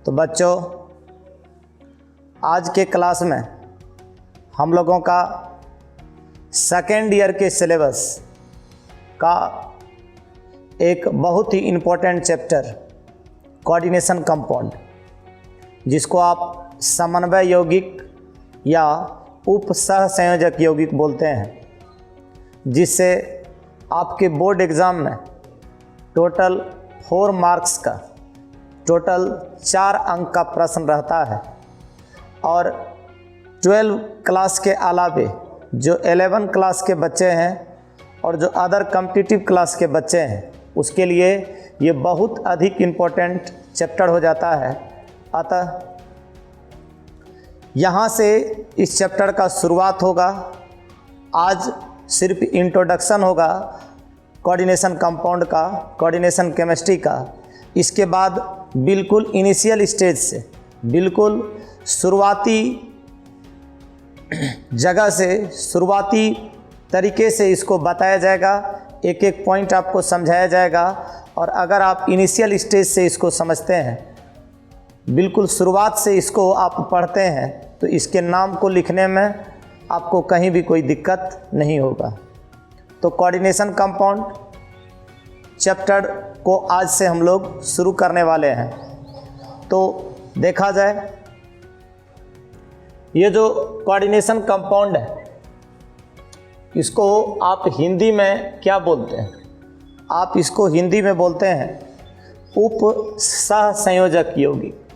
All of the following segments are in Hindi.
तो बच्चों, आज के क्लास में हम लोगों का सेकेंड ईयर के सिलेबस का एक बहुत ही इम्पोर्टेंट चैप्टर कोऑर्डिनेशन कंपाउंड, जिसको आप समन्वय यौगिक या उप सहसंयोजक यौगिक बोलते हैं, जिससे आपके बोर्ड एग्ज़ाम में टोटल 4 मार्क्स का टोटल 4 अंक का प्रश्न रहता है। और 12 क्लास के अलावे जो 11 क्लास के बच्चे हैं और जो अदर कॉम्पिटिटिव क्लास के बच्चे हैं, उसके लिए ये बहुत अधिक इम्पोर्टेंट चैप्टर हो जाता है। अतः यहाँ से इस चैप्टर का शुरुआत होगा। आज सिर्फ इंट्रोडक्शन होगा कोऑर्डिनेशन कंपाउंड का, कोऑर्डिनेशन केमिस्ट्री का। इसके बाद बिल्कुल इनिशियल स्टेज से, बिल्कुल शुरुआती जगह से, शुरुआती तरीके से इसको बताया जाएगा, एक एक पॉइंट आपको समझाया जाएगा। और अगर आप इनिशियल स्टेज से इसको समझते हैं, बिल्कुल शुरुआत से इसको आप पढ़ते हैं, तो इसके नाम को लिखने में आपको कहीं भी कोई दिक्कत नहीं होगा। तो कोऑर्डिनेशन कंपाउंड चैप्टर को आज से हम लोग शुरू करने वाले हैं। तो देखा जाए, ये जो कोऑर्डिनेशन कंपाउंड है, इसको आप हिंदी में क्या बोलते हैं? आप इसको हिंदी में बोलते हैं उप सहसंयोजक यौगिक।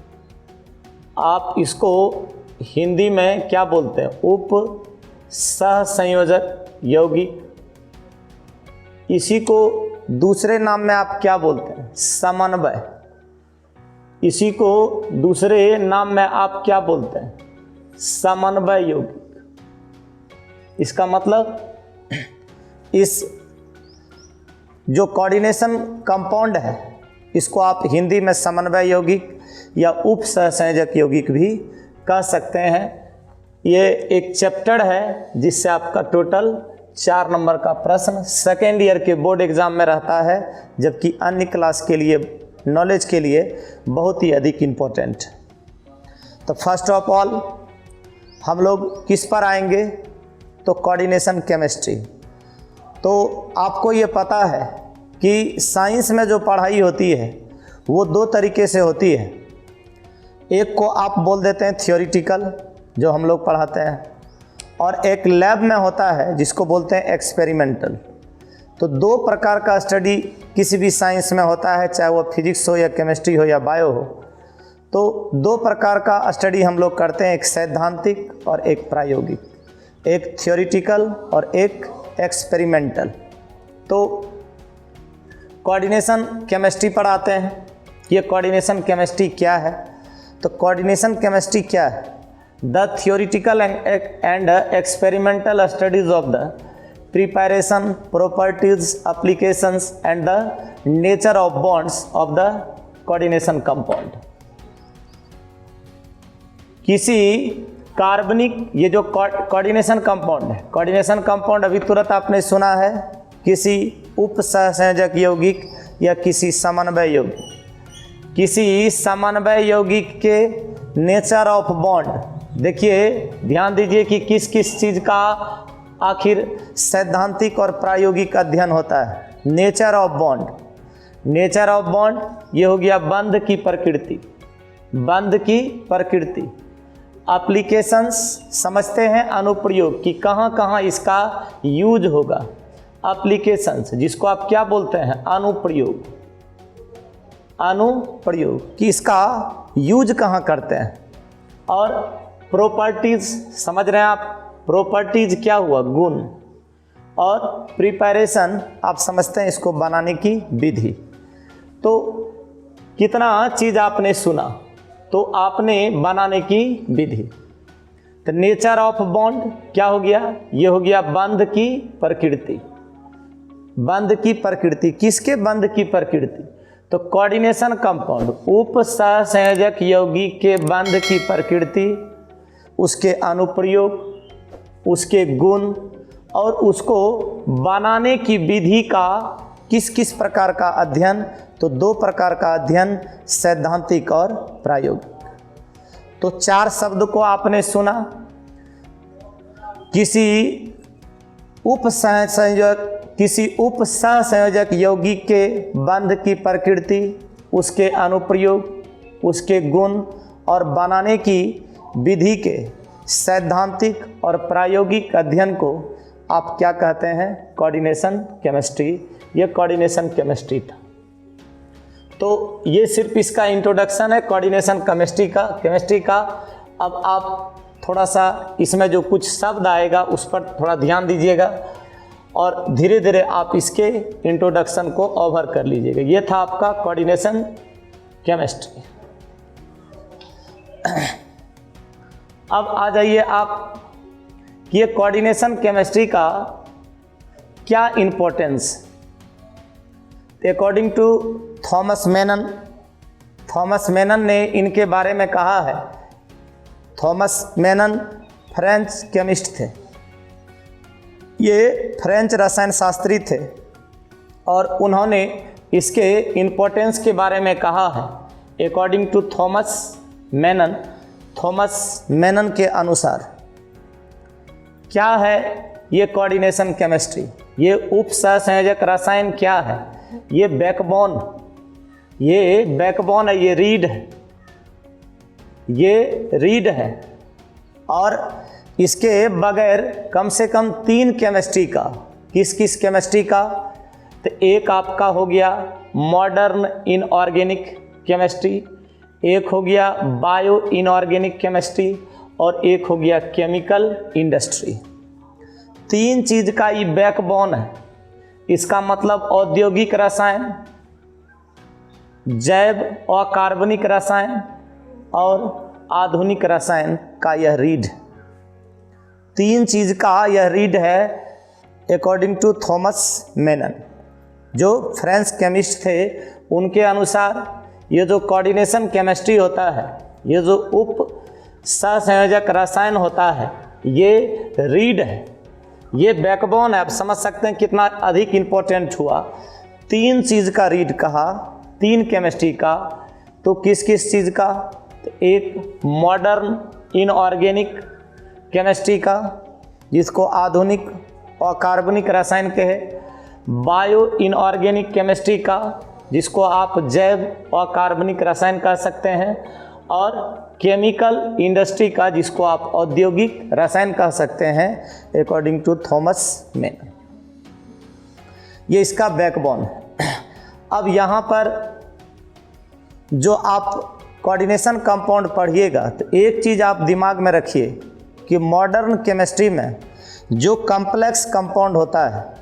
आप इसको हिंदी में क्या बोलते हैं? उप सहसंयोजक यौगिक। इसी को दूसरे नाम में आप क्या बोलते हैं? समन्वय। इसी को दूसरे नाम में आप क्या बोलते हैं? समन्वय यौगिक। इसका मतलब इस जो कोऑर्डिनेशन कंपाउंड है, इसको आप हिंदी में समन्वय यौगिक या उप सहसंयोजक यौगिक भी कह सकते हैं। ये एक चैप्टर है जिससे आपका टोटल 4 नंबर का प्रश्न सेकेंड ईयर के बोर्ड एग्ज़ाम में रहता है, जबकि अन्य क्लास के लिए, नॉलेज के लिए बहुत ही अधिक इम्पोर्टेंट। तो फर्स्ट ऑफ ऑल हम लोग किस पर आएंगे? तो कोऑर्डिनेशन केमिस्ट्री। तो आपको ये पता है कि साइंस में जो पढ़ाई होती है वो 2 तरीके से होती है। एक को आप बोल देते हैं थियोरिटिकल, जो हम लोग पढ़ाते हैं, और एक लैब में होता है जिसको बोलते हैं एक्सपेरिमेंटल। तो 2 प्रकार का स्टडी किसी भी साइंस में होता है, चाहे वो फिजिक्स हो या केमिस्ट्री हो या बायो हो। तो 2 प्रकार का स्टडी हम लोग करते हैं, एक सैद्धांतिक और एक प्रायोगिक, एक थियोरिटिकल और एक एक्सपेरिमेंटल। तो कोऑर्डिनेशन केमिस्ट्री पढ़ाते हैं। ये कोऑर्डिनेशन केमिस्ट्री क्या है? तो कोऑर्डिनेशन केमिस्ट्री क्या है? The theoretical and experimental studies of the preparation, properties, applications and the nature of bonds of the coordination compound. किसी कार्बनिक, ये जो कोऑर्डिनेशन कंपाउंड है, कोऑर्डिनेशन कंपाउंड अभी तुरंत आपने सुना है, किसी उप सहसंयोजक यौगिक या किसी समन्वय यौगिक। किसी समन्वय यौगिक के नेचर ऑफ बॉन्ड, देखिए ध्यान दीजिए कि किस किस चीज़ का आखिर सैद्धांतिक और प्रायोगिक अध्ययन होता है। Nature of bond, nature of bond ये हो गया बंध की प्रकृति, बंध की प्रकृति। एप्लीकेशंस समझते हैं, अनुप्रयोग कि कहाँ कहाँ इसका यूज होगा। एप्लीकेशंस जिसको आप क्या बोलते हैं? अनुप्रयोग। अनुप्रयोग कि इसका यूज कहाँ करते हैं। और प्रॉपर्टीज समझ रहे हैं आप? प्रॉपर्टीज क्या हुआ? गुण। और प्रिपरेशन आप समझते हैं इसको बनाने की विधि। तो कितना चीज़ आपने सुना? तो आपने बनाने की विधि। तो नेचर ऑफ बॉन्ड क्या हो गया? ये हो गया बंध की प्रकृति। बंध की प्रकृति, किसके बंध की प्रकृति? तो कोऑर्डिनेशन कंपाउंड, उप सहसंयोजक यौगिक के बंध की प्रकृति, उसके अनुप्रयोग, उसके गुण और उसको बनाने की विधि का किस किस प्रकार का अध्ययन? तो 2 प्रकार का अध्ययन, सैद्धांतिक और प्रायोगिक। तो 4 शब्द को आपने सुना। किसी उप सहसंयोजक यौगिक के बंध की प्रकृति, उसके अनुप्रयोग, उसके गुण और बनाने की विधि के सैद्धांतिक और प्रायोगिक अध्ययन को आप क्या कहते हैं? Coordination chemistry. ये कोऑर्डिनेशन केमिस्ट्री था। तो ये सिर्फ इसका इंट्रोडक्शन है कोऑर्डिनेशन केमिस्ट्री का। अब आप थोड़ा सा इसमें जो कुछ शब्द आएगा उस पर थोड़ा ध्यान दीजिएगा और धीरे धीरे आप इसके इंट्रोडक्शन को ओवर कर लीजिएगा। ये था आपका कोऑर्डिनेशन केमिस्ट्री। अब आ जाइए आप कि ये कोऑर्डिनेशन केमिस्ट्री का क्या importance. According to Thomas Menon ने इनके बारे में कहा है। थॉमस मेनन फ्रेंच केमिस्ट थे। ये फ्रेंच रसायन शास्त्री थे और उन्होंने इसके इम्पोर्टेंस के बारे में कहा है। अकॉर्डिंग टू थॉमस मेनन के अनुसार क्या है ये कोऑर्डिनेशन केमिस्ट्री? ये उप सहसंयोजक रसायन क्या है? ये बैकबोन है, ये रीड है और इसके बगैर कम से कम 3 केमिस्ट्री का। किस केमिस्ट्री का? तो एक आपका हो गया मॉडर्न इनऑर्गेनिक केमिस्ट्री, एक हो गया बायो इनऑर्गेनिक केमिस्ट्री और एक हो गया केमिकल इंडस्ट्री। 3 चीज़ का ये बैकबोन है। इसका मतलब औद्योगिक रसायन, जैव अकार्बनिक रसायन और आधुनिक रसायन का यह रीड। 3 चीज़ का यह रीड है अकॉर्डिंग टू थॉमस मेनन, जो फ्रेंच केमिस्ट थे। उनके अनुसार ये जो कोऑर्डिनेशन केमिस्ट्री होता है, ये जो उप सहसंयोजक रसायन होता है, ये रीड है, ये बैकबोन है। आप समझ सकते हैं कितना अधिक इम्पोर्टेंट हुआ। 3 चीज़ का रीड कहा, 3 केमिस्ट्री का। तो किस चीज़ का? तो एक मॉडर्न इनऑर्गेनिक केमिस्ट्री का, जिसको आधुनिक अकार्बनिक रसायन कहे, बायो इनऑर्गेनिक केमिस्ट्री का, जिसको आप जैव अकार्बनिक रसायन कह सकते हैं, और केमिकल इंडस्ट्री का, जिसको आप औद्योगिक रसायन कह सकते हैं अकॉर्डिंग टू थॉमस मेनन। ये इसका बैकबोन है। अब यहाँ पर जो आप कोऑर्डिनेशन कंपाउंड पढ़िएगा तो एक चीज़ आप दिमाग में रखिए कि मॉडर्न केमिस्ट्री में जो कॉम्प्लेक्स कंपाउंड होता है,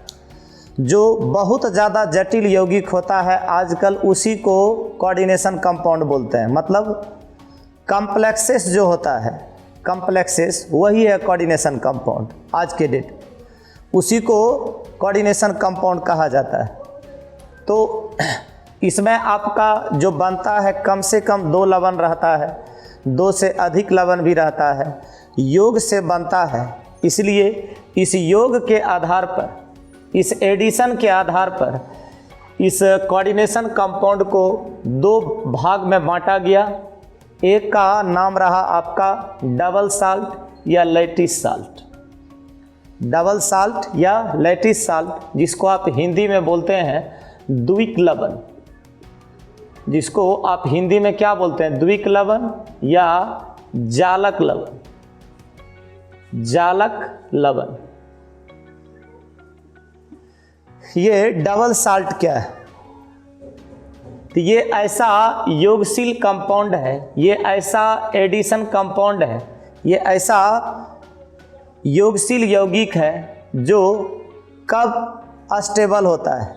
जो बहुत ज़्यादा जटिल यौगिक होता है, आजकल उसी को कोऑर्डिनेशन कंपाउंड बोलते हैं। मतलब कॉम्प्लेक्सेस जो होता है, कॉम्प्लेक्सेस वही है कोऑर्डिनेशन कंपाउंड आज के डेट। उसी को कोऑर्डिनेशन कंपाउंड कहा जाता है। तो इसमें आपका जो बनता है कम से कम 2 लवण रहता है, 2 से अधिक लवण भी रहता है, योग से बनता है। इसलिए इस योग के आधार पर, इस एडिशन के आधार पर इस कोऑर्डिनेशन कंपाउंड को 2 भाग में बांटा गया। एक का नाम रहा आपका डबल साल्ट या लैटिस साल्ट। डबल साल्ट या लैटिस साल्ट, जिसको आप हिंदी में बोलते हैं द्विक लवण, जिसको आप हिंदी में क्या बोलते हैं? द्विक लवण या जालक लवण। जालक लवण। ये डबल साल्ट क्या है? तो ये ऐसा योगशील कंपाउंड है, ये ऐसा एडिशन कंपाउंड है, ये ऐसा योगशील यौगिक है जो कब स्टेबल होता है,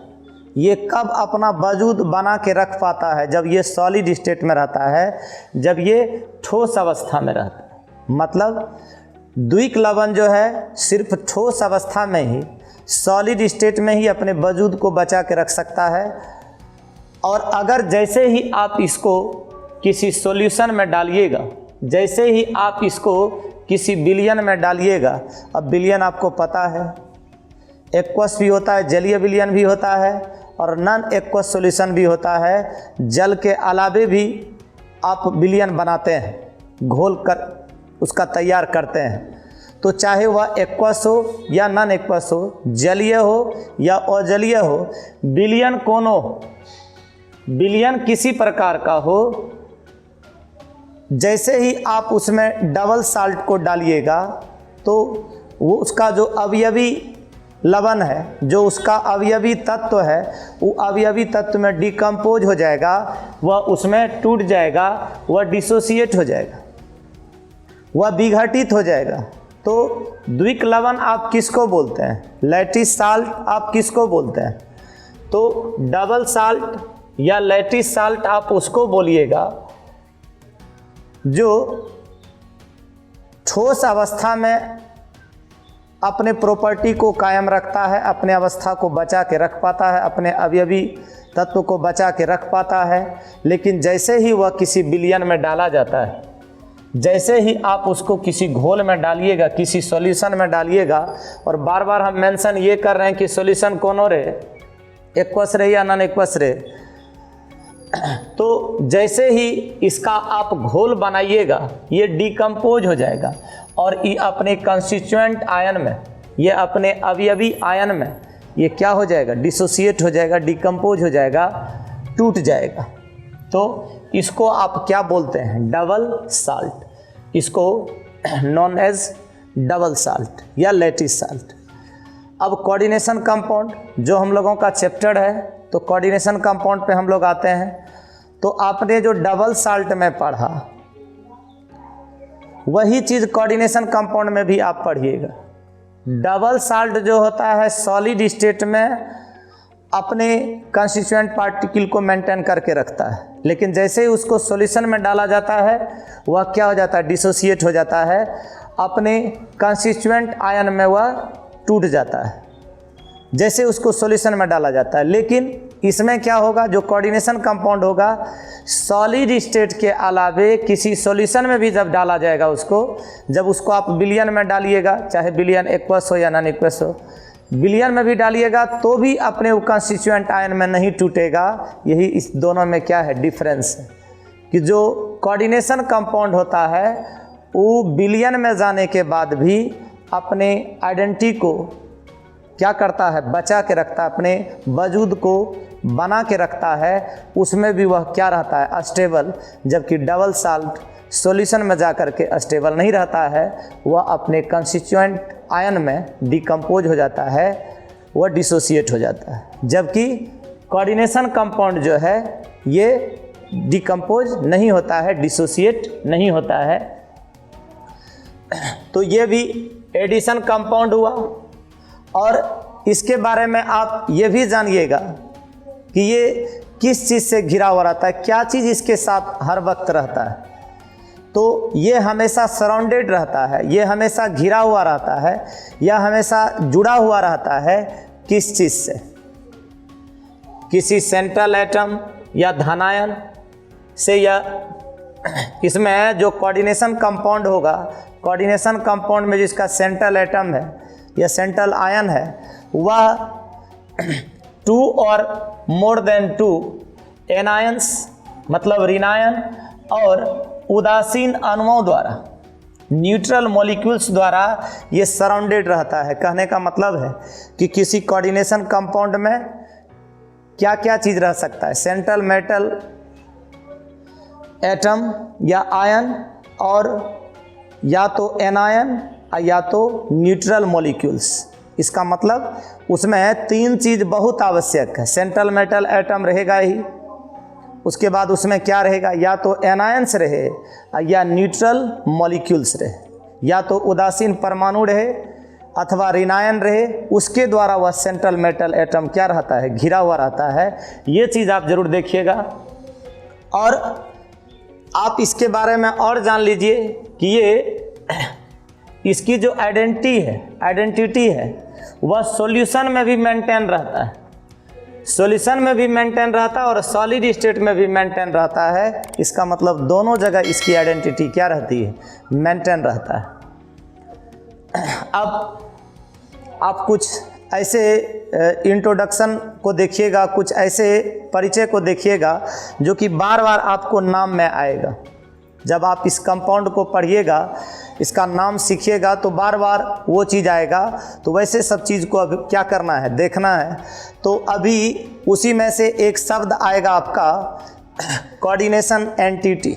ये कब अपना वजूद बना के रख पाता है? जब ये सॉलिड स्टेट में रहता है, जब ये ठोस अवस्था में रहता है। मतलब द्विक लवण जो है सिर्फ ठोस अवस्था में ही, सॉलिड स्टेट में ही अपने वजूद को बचा के रख सकता है। और अगर जैसे ही आप इसको किसी सॉल्यूशन में डालिएगा, जैसे ही आप इसको किसी विलयन में डालिएगा, अब विलयन आपको पता है, एक्वस भी होता है, जलीय विलयन भी होता है और नॉन एक्वस सॉल्यूशन भी होता है, जल के अलावे भी आप विलयन बनाते हैं, घोल कर उसका तैयार करते हैं। तो चाहे वह एक्वस हो या नॉन एक्वस हो, जलीय हो या अजलीय हो, विलयन कौन हो, विलयन किसी प्रकार का हो, जैसे ही आप उसमें डबल साल्ट को डालिएगा तो वो उसका जो अवयवी लवण है, जो उसका अवयवी तत्व है, वो अवयवी तत्व में डिकम्पोज हो जाएगा, वह उसमें टूट जाएगा, वह डिसोसिएट हो जाएगा, वह विघटित हो जाएगा। तो द्विक लवण आप किसको बोलते हैं, लैटिस साल्ट आप किसको बोलते हैं। तो डबल साल्ट या लैटिस साल्ट आप उसको बोलिएगा जो ठोस अवस्था में अपने प्रॉपर्टी को कायम रखता है, अपने अवस्था को बचा के रख पाता है, अपने अवयवी तत्व को बचा के रख पाता है। लेकिन जैसे ही वह किसी विलयन में डाला जाता है, जैसे ही आप उसको किसी घोल में डालिएगा, किसी सॉल्यूशन में डालिएगा, और बार बार हम मेंशन ये कर रहे हैं कि सॉल्यूशन कौन हो रहे, एक्वस रहे या नॉन एक्वस रहे, तो जैसे ही इसका आप घोल बनाइएगा ये डिकम्पोज हो जाएगा और ये अपने कंस्टिट्यूएंट आयन में, ये अपने अवयवी आयन में ये क्या हो जाएगा, डिसोसिएट हो जाएगा, डिकम्पोज हो जाएगा, टूट जाएगा। तो इसको आप क्या बोलते हैं, डबल साल्ट, इसको नॉन एज डबल साल्ट या लैटिस साल्ट। अब कोऑर्डिनेशन कंपाउंड जो हम लोगों का चैप्टर है, तो कोऑर्डिनेशन कंपाउंड पे हम लोग आते हैं। तो आपने जो डबल साल्ट में पढ़ा वही चीज़ कोऑर्डिनेशन कंपाउंड में भी आप पढ़िएगा। डबल साल्ट जो होता है सॉलिड स्टेट में अपने कंस्टिट्यूएंट पार्टिकल को मेंटेन करके रखता है, लेकिन जैसे ही उसको सॉल्यूशन में डाला जाता है वह क्या हो जाता है, डिसोसिएट हो जाता है, अपने कंस्टिट्यूएंट आयन में वह टूट जाता है जैसे उसको सॉल्यूशन में डाला जाता है। लेकिन इसमें क्या होगा, जो कोऑर्डिनेशन कंपाउंड होगा सॉलिड स्टेट के अलावे किसी सॉल्यूशन में भी जब डाला जाएगा उसको, जब उसको आप विलयन में डालिएगा, चाहे विलयन एक्वस हो या नॉन एक्वस हो, विलयन में भी डालिएगा तो भी अपने कंस्टिट्यूएंट आयन में नहीं टूटेगा। यही इस दोनों में क्या है, डिफरेंस है कि जो कोऑर्डिनेशन कंपाउंड होता है वो विलयन में जाने के बाद भी अपने आइडेंटिटी को क्या करता है, बचा के रखता है, अपने वजूद को बना के रखता है, उसमें भी वह क्या रहता है, स्टेबल। जबकि डबल साल्ट सॉल्यूशन में जा कर के स्टेबल नहीं रहता है, वह अपने कंस्टिट्यूएंट आयन में डिकम्पोज हो जाता है, वह डिसोसिएट हो जाता है। जबकि कोऑर्डिनेशन कंपाउंड जो है ये डिकम्पोज नहीं होता है, डिसोसिएट नहीं होता है। तो ये भी एडिशन कंपाउंड हुआ। और इसके बारे में आप ये भी जानिएगा कि ये किस चीज़ से घिरा हुआ रहता है, क्या चीज़ इसके साथ हर वक्त रहता है। तो ये हमेशा सराउंडेड रहता है, ये हमेशा घिरा हुआ रहता है, या हमेशा जुड़ा हुआ रहता है किस चीज़ से, किसी सेंट्रल एटम या धनायन से। या इसमें जो कोऑर्डिनेशन कंपाउंड होगा, कोऑर्डिनेशन कंपाउंड में जिसका सेंट्रल एटम है या सेंट्रल आयन है, वह 2 और मोर देन 2 एनायंस मतलब ऋणायन और उदासीन अणुओं द्वारा, न्यूट्रल मॉलिक्यूल्स द्वारा ये सराउंडेड रहता है। कहने का मतलब है कि किसी कोऑर्डिनेशन कंपाउंड में क्या क्या चीज़ रह सकता है, सेंट्रल मेटल एटम या आयन, और या तो एनायन या तो न्यूट्रल मॉलिक्यूल्स। इसका मतलब उसमें 3 चीज़ बहुत आवश्यक है। सेंट्रल मेटल एटम रहेगा ही, उसके बाद उसमें क्या रहेगा, या तो एनायंस रहे या न्यूट्रल मॉलिक्यूल्स रहे, या तो उदासीन परमाणु रहे अथवा ऋणायन रहे, उसके द्वारा वह सेंट्रल मेटल एटम क्या रहता है, घिरा हुआ रहता है। ये चीज़ आप जरूर देखिएगा। और आप इसके बारे में और जान लीजिए कि ये इसकी जो आइडेंटिटी है वह सॉल्यूशन में भी मेंटेन रहता है, सॉल्यूशन में भी मेंटेन रहता है और सॉलिड स्टेट में भी मेंटेन रहता है। इसका मतलब दोनों जगह इसकी आइडेंटिटी क्या रहती है, मेंटेन रहता है। अब आप कुछ ऐसे इंट्रोडक्शन को देखिएगा, कुछ ऐसे परिचय को देखिएगा जो कि बार बार आपको नाम में आएगा। जब आप इस कंपाउंड को पढ़िएगा, इसका नाम सीखिएगा तो बार बार वो चीज़ आएगा। तो वैसे सब चीज़ को अभी क्या करना है, देखना है। तो अभी उसी में से एक शब्द आएगा आपका कोऑर्डिनेशन एंटिटी।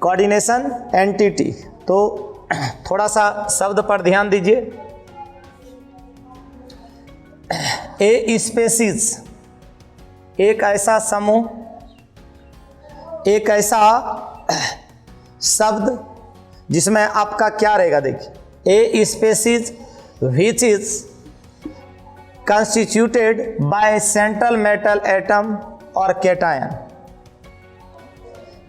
कोऑर्डिनेशन एंटिटी, तो थोड़ा सा शब्द पर ध्यान दीजिए। ए स्पेसीज, एक ऐसा समूह, एक ऐसा शब्द जिसमें आपका क्या रहेगा, देखिए। A species which is constituted by central metal atom और कैटायन,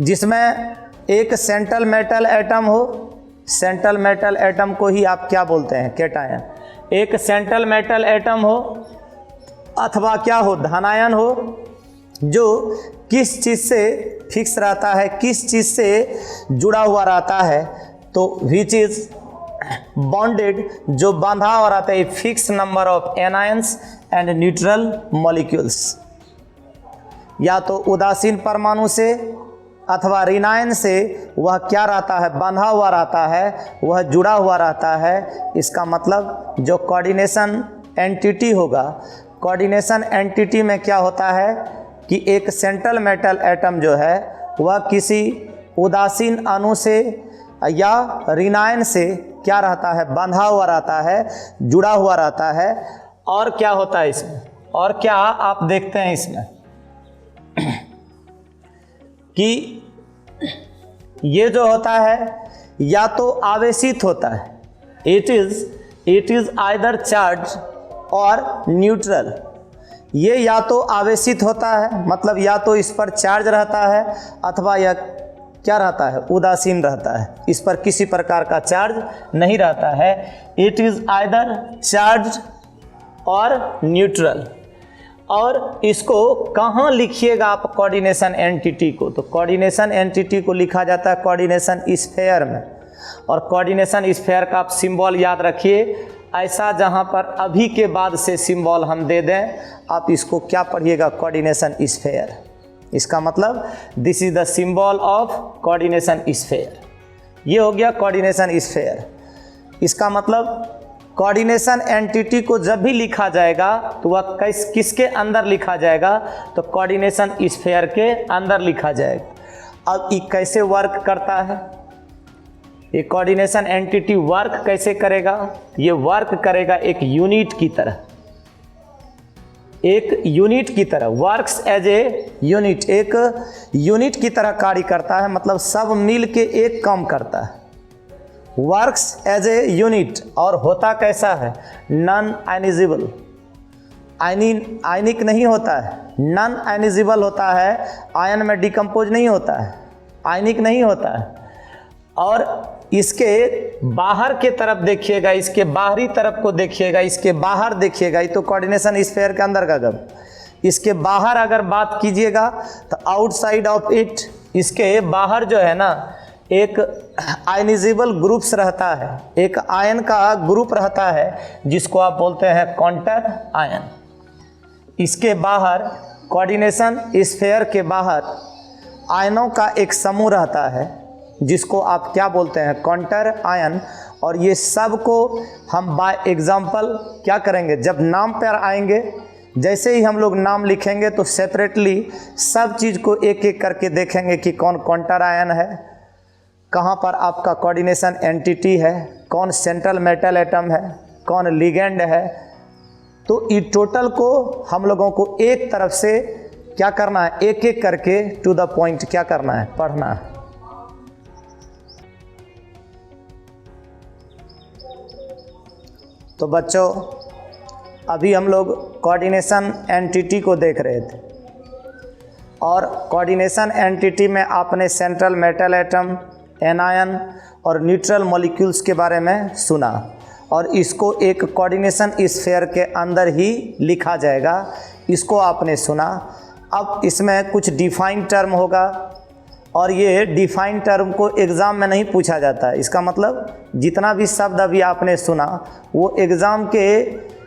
जिसमें एक सेंट्रल मेटल एटम हो। सेंट्रल मेटल एटम को ही आप क्या बोलते हैं, कैटायन। एक सेंट्रल मेटल एटम हो अथवा क्या हो, धनायन हो, जो किस चीज़ से फिक्स रहता है, किस चीज़ से जुड़ा हुआ रहता है। तो विच इज बॉन्डेड, जो बांधा हुआ रहता है fix number of anions and neutral molecules, या तो उदासीन परमाणु से अथवा ऋणायन से वह क्या रहता है, बंधा हुआ रहता है, वह जुड़ा हुआ रहता है। इसका मतलब जो कोऑर्डिनेशन एंटिटी होगा, कोऑर्डिनेशन एंटिटी में क्या होता है कि एक सेंट्रल मेटल एटम जो है वह किसी उदासीन अणु से या ऋणायन से क्या रहता है, बंधा हुआ रहता है, जुड़ा हुआ रहता है। और क्या होता है इसमें, और क्या आप देखते हैं इसमें कि ये जो होता है या तो आवेशित होता है, इट इज आइदर चार्ज और न्यूट्रल। ये या तो आवेशित होता है, मतलब या तो इस पर चार्ज रहता है, अथवा यह क्या रहता है, उदासीन रहता है, इस पर किसी प्रकार का चार्ज नहीं रहता है। इट इज आइदर चार्ज और न्यूट्रल। और इसको कहाँ लिखिएगा आप कोऑर्डिनेशन एंटिटी को, तो कोऑर्डिनेशन एंटिटी को लिखा जाता है कोऑर्डिनेशन स्फीयर में। और कोऑर्डिनेशन स्फीयर का आप सिंबल याद रखिए, ऐसा जहाँ पर अभी के बाद से सिंबल हम दे दें, आप इसको क्या पढ़िएगा, कोऑर्डिनेशन स्फीयर। इसका मतलब this is the symbol of coordination sphere. ये हो गया कोऑर्डिनेशन स्फीयर। इसका मतलब कोऑर्डिनेशन एंटिटी को जब भी लिखा जाएगा तो वह किसके अंदर लिखा जाएगा, तो कोऑर्डिनेशन स्फीयर के अंदर लिखा जाएगा। अब ये कैसे वर्क करता है, ये कोऑर्डिनेशन एंटिटी वर्क कैसे करेगा, ये वर्क करेगा एक यूनिट की तरह, एक यूनिट की तरह, वर्क्स एज ए यूनिट, एक यूनिट की तरह कार्य करता है। मतलब सब मिल के एक काम करता है, वर्क्स एज ए यूनिट। और होता कैसा है, नॉन आयनिजेबल, आयनिक नहीं होता है, नॉन आयनिजेबल होता है, आयन में डिकम्पोज नहीं होता है, आयनिक नहीं होता है। और इसके बाहर के तरफ देखिएगा, इसके बाहरी तरफ को देखिएगा, इसके बाहर देखिएगा, ये तो कोऑर्डिनेशन स्फीयर के अंदर का गब। इसके बाहर अगर बात कीजिएगा तो आउटसाइड ऑफ इट, इसके बाहर जो है ना एक आयनिजेबल ग्रुप्स रहता है, एक आयन का ग्रुप रहता है जिसको आप बोलते हैं काउंटर आयन। इसके बाहर कोऑर्डिनेशन स्फीयर के बाहर आयनों का एक समूह रहता है जिसको आप क्या बोलते हैं, काउंटर आयन। और ये सब को हम बाय एग्जाम्पल क्या करेंगे, जब नाम पर आएंगे, जैसे ही हम लोग नाम लिखेंगे तो सेपरेटली सब चीज़ को एक एक करके देखेंगे कि कौन काउंटर आयन है, कहाँ पर आपका कोऑर्डिनेशन एंटिटी है, कौन सेंट्रल मेटल एटम है, कौन लिगेंड है। तो ये टोटल को हम लोगों को एक तरफ से क्या करना है, एक एक करके टू द पॉइंट क्या करना है, पढ़ना है। तो बच्चों अभी हम लोग कोऑर्डिनेशन एंटिटी को देख रहे थे, और कोऑर्डिनेशन एंटिटी में आपने सेंट्रल मेटल एटम, एनायन और न्यूट्रल मॉलिक्यूल्स के बारे में सुना, और इसको एक कोऑर्डिनेशन स्फीयर के अंदर ही लिखा जाएगा, इसको आपने सुना। अब इसमें कुछ डिफाइन टर्म होगा, और ये डिफाइन टर्म को एग्ज़ाम में नहीं पूछा जाता है। इसका मतलब जितना भी शब्द अभी आपने सुना वो एग्ज़ाम के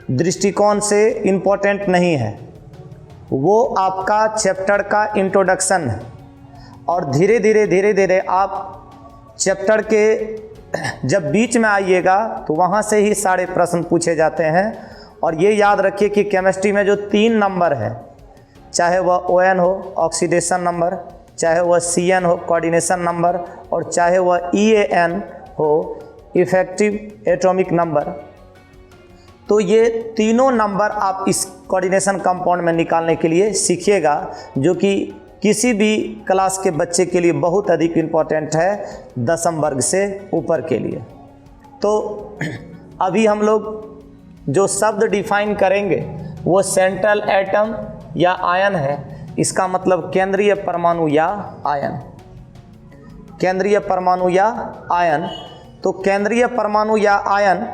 दृष्टिकोण से इम्पोर्टेंट नहीं है, वो आपका चैप्टर का इंट्रोडक्शन है। और धीरे धीरे आप चैप्टर के जब बीच में आइएगा तो वहाँ से ही सारे प्रश्न पूछे जाते हैं। और ये याद रखिए कि केमिस्ट्री में जो 3 नंबर है, चाहे वह ON हो ऑक्सीडेशन नंबर, चाहे वह CN हो कोऑर्डिनेशन नंबर, और चाहे वह EAN हो इफेक्टिव एटॉमिक नंबर, तो ये तीनों नंबर आप इस कोऑर्डिनेशन कंपाउंड में निकालने के लिए सीखिएगा, जो कि किसी भी क्लास के बच्चे के लिए बहुत अधिक इम्पोर्टेंट है 10वीं वर्ग से ऊपर के लिए। तो अभी हम लोग जो शब्द डिफाइन करेंगे वो सेंट्रल एटम या आयन है। इसका मतलब केंद्रीय परमाणु या आयन, केंद्रीय परमाणु या आयन। तो केंद्रीय परमाणु या आयन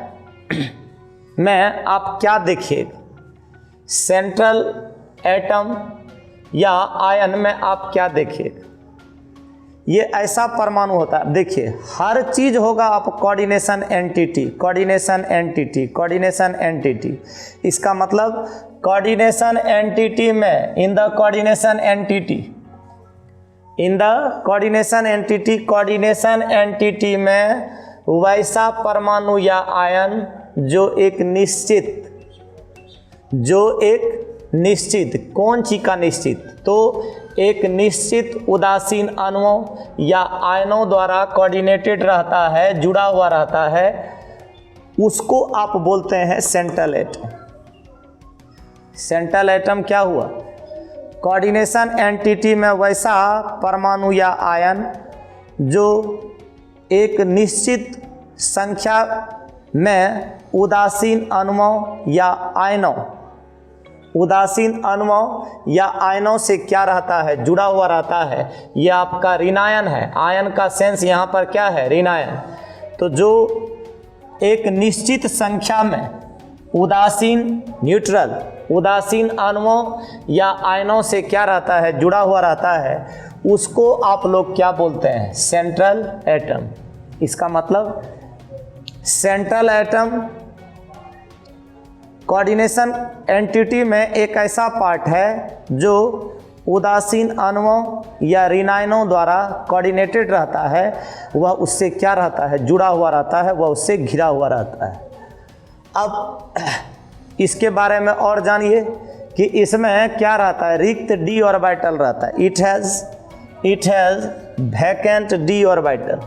में आप क्या देखिएगा, सेंट्रल एटम या आयन में आप क्या देखिएगा, ये ऐसा परमाणु होता है। देखिए हर चीज होगा आप coordination entity, coordination entity, coordination entity. इसका मतलब कोऑर्डिनेशन एंटिटी में, in the coordination entity, in the coordination entity, coordination entity में वैसा परमाणु या आयन जो एक निश्चित कौन चीज का निश्चित, तो एक निश्चित उदासीन अणुओं या आयनों द्वारा कोऑर्डिनेटेड रहता है, जुड़ा हुआ रहता है, उसको आप बोलते हैं सेंट्रल एटम। सेंट्रल एटम क्या हुआ, कोऑर्डिनेशन एंटिटी में वैसा परमाणु या आयन जो एक निश्चित संख्या में उदासीन अणुओं या आयनों, उदासीन अणुओं या आयनों से क्या रहता है, जुड़ा हुआ रहता है। ये आपका ऋणायन है, आयन का सेंस यहाँ पर क्या है, ऋणायन। तो जो एक निश्चित संख्या में उदासीन, न्यूट्रल, उदासीन अणुओं या आयनों से क्या रहता है, जुड़ा हुआ रहता है, उसको आप लोग क्या बोलते हैं, सेंट्रल एटम। इसका मतलब सेंट्रल एटम कोऑर्डिनेशन एंटिटी में एक ऐसा पार्ट है जो उदासीन अणुओं या ऋणायनों द्वारा कोऑर्डिनेटेड रहता है। वह उससे क्या रहता है, जुड़ा हुआ रहता है, वह उससे घिरा हुआ रहता है। अब इसके बारे में और जानिए कि इसमें क्या रहता है, रिक्त d ऑर्बिटल रहता है। It has vacant d orbital,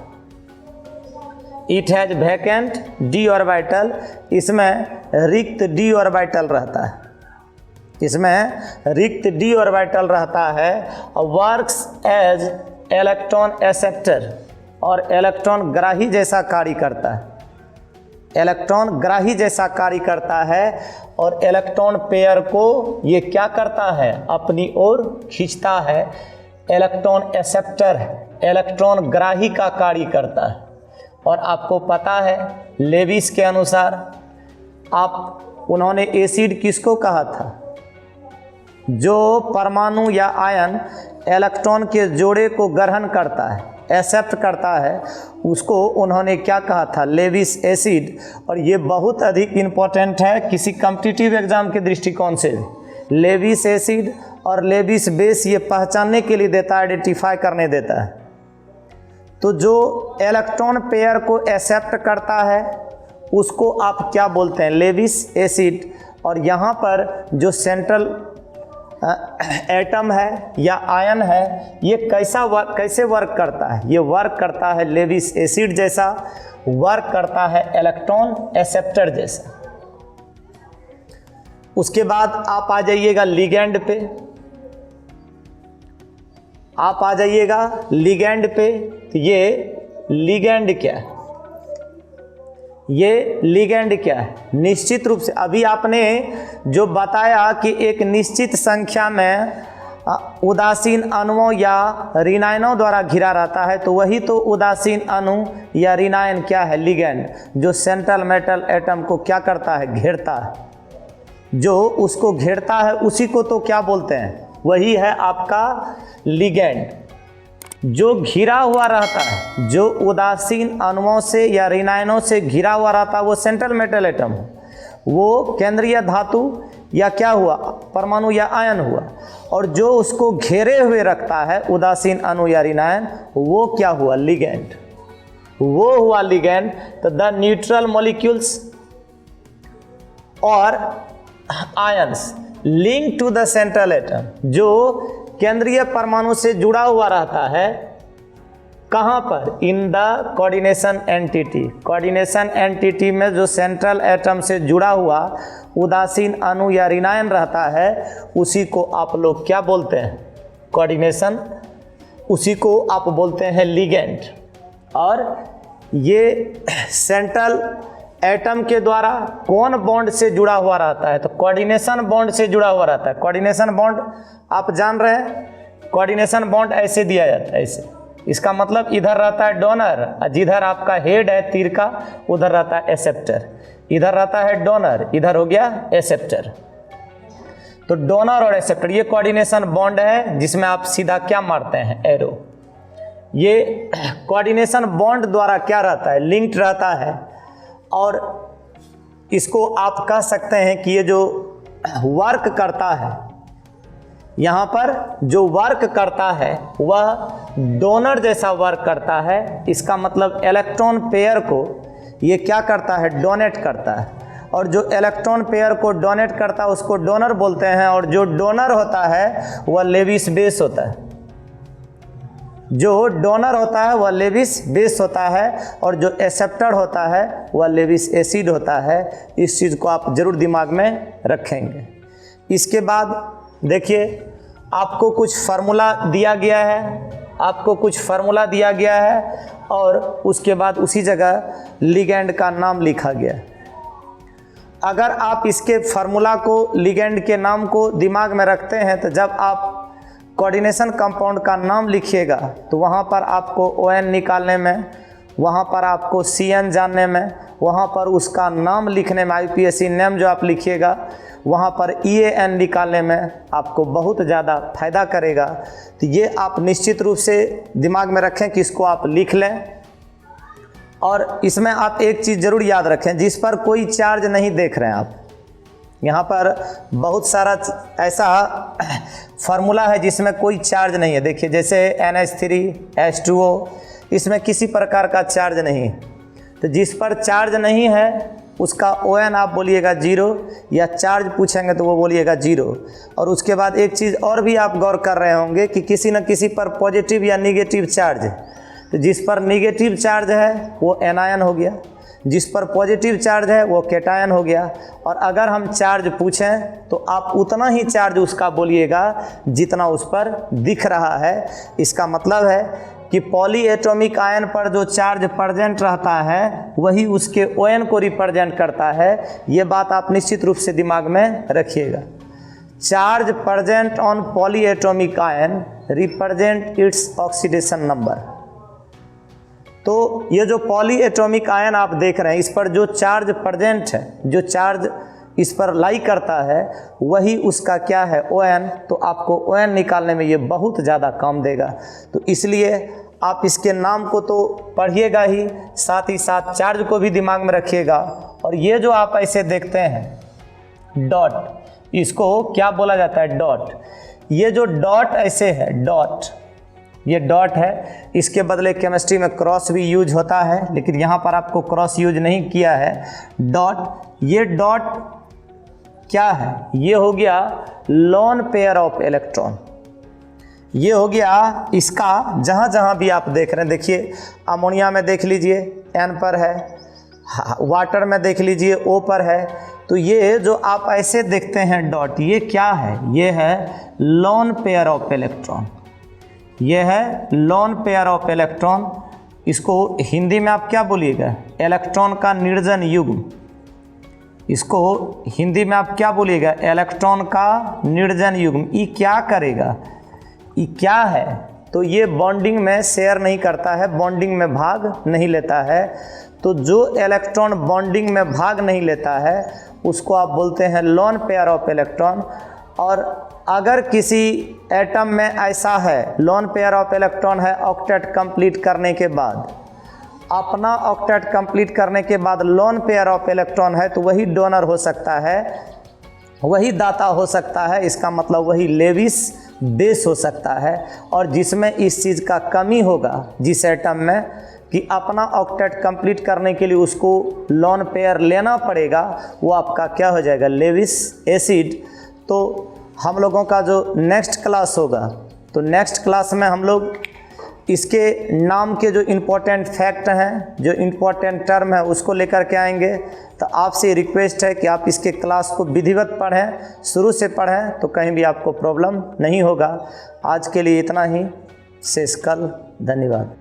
it has vacant d orbital. इसमें रिक्त d ऑर्बिटल रहता है, इसमें रिक्त d ऑर्बिटल रहता है और वर्क्स एज इलेक्ट्रॉन एक्सेप्टर, और इलेक्ट्रॉन ग्राही जैसा कार्य करता है, इलेक्ट्रॉन ग्राही जैसा कार्य करता है। और इलेक्ट्रॉन पेयर को ये क्या करता है, अपनी ओर खींचता है। इलेक्ट्रॉन एक्सेप्टर है, इलेक्ट्रॉन ग्राही का कार्य करता है। और आपको पता है लेविस के अनुसार, उन्होंने एसिड किसको कहा था, जो परमाणु या आयन इलेक्ट्रॉन के जोड़े को ग्रहण करता है, एक्सेप्ट करता है, उसको उन्होंने क्या कहा था, लेविस एसिड। और ये बहुत अधिक इम्पोर्टेंट है किसी कॉम्पिटिटिव एग्जाम के दृष्टिकोण से। लेविस एसिड और लेविस बेस ये पहचानने के लिए देता है, आइडेंटिफाई करने देता है। तो जो इलेक्ट्रॉन पेयर को एक्सेप्ट करता है उसको आप क्या बोलते हैं, लेविस एसिड। और यहाँ पर जो सेंट्रल एटम है या आयन है, ये कैसे वर्क करता है, ये वर्क करता है लेविस एसिड जैसा, वर्क करता है इलेक्ट्रॉन एक्सेप्टर जैसा। उसके बाद आप आ जाइएगा लिगैंड पे, आप आ जाइएगा लिगैंड पे। तो ये लिगैंड क्या है, ये लिगैंड क्या है, निश्चित रूप से अभी आपने जो बताया कि एक निश्चित संख्या में उदासीन अणुओं या ऋणायनों द्वारा घिरा रहता है, तो वही तो उदासीन अणु या ऋणायन क्या है, लिगैंड, जो सेंट्रल मेटल एटम को क्या करता है, घेरता है। जो उसको घेरता है उसी को तो क्या बोलते हैं, वही है आपका लिगैंड। जो घिरा हुआ रहता है, जो उदासीन अणुओं से या ऋणायनों से घिरा हुआ रहता है, वो सेंट्रल मेटल एटम है। वो केंद्रीय धातु या क्या हुआ, परमाणु या आयन हुआ। और जो उसको घेरे हुए रखता है उदासीन अणु या ऋण आयन, वो क्या हुआ, लिगेंड, वो हुआ लिगेंड। तो द न्यूट्रल मॉलिक्यूल्स और ions link to the central atom, जो केंद्रीय परमाणु से जुड़ा हुआ रहता है, कहाँ पर, in the coordination entity. Coordination entity में जो सेंट्रल एटम से जुड़ा हुआ उदासीन अणु या ऋणायन रहता है, उसी को आप लोग क्या बोलते हैं, कोऑर्डिनेशन, उसी को आप बोलते हैं लिगेंड। और ये सेंट्रल एटम के द्वारा कौन बॉन्ड से जुड़ा हुआ रहता है, तो कोऑर्डिनेशन बॉन्ड से जुड़ा हुआ रहता है। कोऑर्डिनेशन बॉन्ड आप जान रहे हैं, कोऑर्डिनेशन बॉन्ड ऐसे दिया जाता है, ऐसे। इसका मतलब इधर रहता है डोनर, जिधर आपका हेड है तीर का, उधर रहता है एक्सेप्टर। इधर रहता है डोनर, इधर हो गया एक्सेप्टर। तो डोनर और एक्सेप्टर ये कोऑर्डिनेशन बॉन्ड है, जिसमें आप सीधा क्या मारते हैं, एरो। ये कोऑर्डिनेशन बॉन्ड द्वारा क्या रहता है, लिंक्ड रहता है। और इसको आप कह सकते हैं कि ये जो वर्क करता है, यहाँ पर जो वर्क करता है वह डोनर जैसा वर्क करता है। इसका मतलब इलेक्ट्रॉन पेयर को ये क्या करता है, डोनेट करता है। और जो इलेक्ट्रॉन पेयर को डोनेट करता है उसको डोनर बोलते हैं। और जो डोनर होता है वह लेविस बेस होता है। जो डोनर होता है वह लेविस बेस होता है, और जो एक्सेप्टर होता है वह लेविस एसिड होता है। इस चीज़ को आप जरूर दिमाग में रखेंगे। इसके बाद देखिए, आपको कुछ फार्मूला दिया गया है, आपको कुछ फार्मूला दिया गया है, और उसके बाद उसी जगह लिगेंड का नाम लिखा गया है। अगर आप इसके फार्मूला को, लिगेंड के नाम को दिमाग में रखते हैं, तो जब आप कोऑर्डिनेशन कंपाउंड का नाम लिखिएगा तो वहाँ पर आपको ON निकालने में, वहाँ पर आपको CN जानने में, वहाँ पर उसका नाम लिखने में, IUPAC नेम जो आप लिखिएगा, वहाँ पर EAN निकालने में आपको बहुत ज़्यादा फायदा करेगा। तो ये आप निश्चित रूप से दिमाग में रखें कि इसको आप लिख लें। और इसमें आप एक चीज़ ज़रूर याद रखें, जिस पर कोई चार्ज नहीं देख रहे हैं आप, यहाँ पर बहुत सारा ऐसा फार्मूला है जिसमें कोई चार्ज नहीं है। देखिए, जैसे NH3 H2O, इसमें किसी प्रकार का चार्ज नहीं है। तो जिस पर चार्ज नहीं है उसका ON आप बोलिएगा 0, या चार्ज पूछेंगे तो वो बोलिएगा 0। और उसके बाद एक चीज़ और भी आप गौर कर रहे होंगे कि किसी न किसी पर पॉजिटिव या निगेटिव चार्ज है। तो जिस पर निगेटिव चार्ज है वो एनायन हो गया, जिस पर पॉजिटिव चार्ज है वो कैटायन हो गया। और अगर हम चार्ज पूछें तो आप उतना ही चार्ज उसका बोलिएगा जितना उस पर दिख रहा है। इसका मतलब है कि पॉली एटॉमिक आयन पर जो चार्ज प्रेजेंट रहता है वही उसके ON को रिप्रेजेंट करता है। ये बात आप निश्चित रूप से दिमाग में रखिएगा। Charge present on poly atomic ion represent its oxidation number. तो ये जो पॉली एटॉमिक आयन आप देख रहे हैं, इस पर जो चार्ज प्रेजेंट है, जो चार्ज इस पर लाई करता है, वही उसका क्या है, ON। तो आपको ON निकालने में ये बहुत ज़्यादा काम देगा। तो इसलिए आप इसके नाम को तो पढ़िएगा ही, साथ ही साथ चार्ज को भी दिमाग में रखिएगा। और ये जो आप ऐसे देखते हैं डॉट, इसको क्या बोला जाता है, डॉट। ये जो डॉट ऐसे है, डॉट, ये डॉट है। इसके बदले केमिस्ट्री में क्रॉस भी यूज होता है, लेकिन यहाँ पर आपको क्रॉस यूज नहीं किया है। डॉट, ये डॉट क्या है, ये हो गया लोन पेयर ऑफ इलेक्ट्रॉन। ये हो गया इसका, जहाँ जहाँ भी आप देख रहे हैं, देखिए अमोनिया में देख लीजिए N पर है, वाटर में देख लीजिए O पर है। तो ये जो आप ऐसे देखते हैं डॉट, ये क्या है, ये है लोन पेयर ऑफ इलेक्ट्रॉन। ये है लोन पेयर ऑफ इलेक्ट्रॉन। इसको हिंदी में आप क्या बोलिएगा, इलेक्ट्रॉन का निर्जन युग्म। इसको हिंदी में आप क्या बोलिएगा, इलेक्ट्रॉन का निर्जन युग्म। ये क्या करेगा, ये क्या है, तो ये बॉन्डिंग में शेयर नहीं करता है, बॉन्डिंग में भाग नहीं लेता है। तो जो इलेक्ट्रॉन बॉन्डिंग में भाग नहीं लेता है उसको आप बोलते हैं लोन पेयर ऑफ इलेक्ट्रॉन। और अगर किसी एटम में ऐसा है, लोन पेयर ऑफ इलेक्ट्रॉन है ऑक्टेट कंप्लीट करने के बाद, अपना ऑक्टेट कंप्लीट करने के बाद लोन पेयर ऑफ इलेक्ट्रॉन है तो वही डोनर हो सकता है, वही दाता हो सकता है। इसका मतलब वही लेविस बेस हो सकता है। और जिसमें इस चीज़ का कमी होगा जिस एटम में कि अपना ऑक्टेट कंप्लीट करने के लिए उसको लोन पेयर लेना पड़ेगा, वो आपका क्या हो जाएगा, लेविस एसिड। तो हम लोगों का जो नेक्स्ट क्लास होगा, तो नेक्स्ट क्लास में हम लोग इसके नाम के जो इम्पोर्टेंट फैक्ट हैं, जो इम्पोर्टेंट टर्म है, उसको लेकर के आएंगे। तो आपसे रिक्वेस्ट है कि आप इसके क्लास को विधिवत पढ़ें, शुरू से पढ़ें, तो कहीं भी आपको प्रॉब्लम नहीं होगा। आज के लिए इतना ही, शेष कल। धन्यवाद।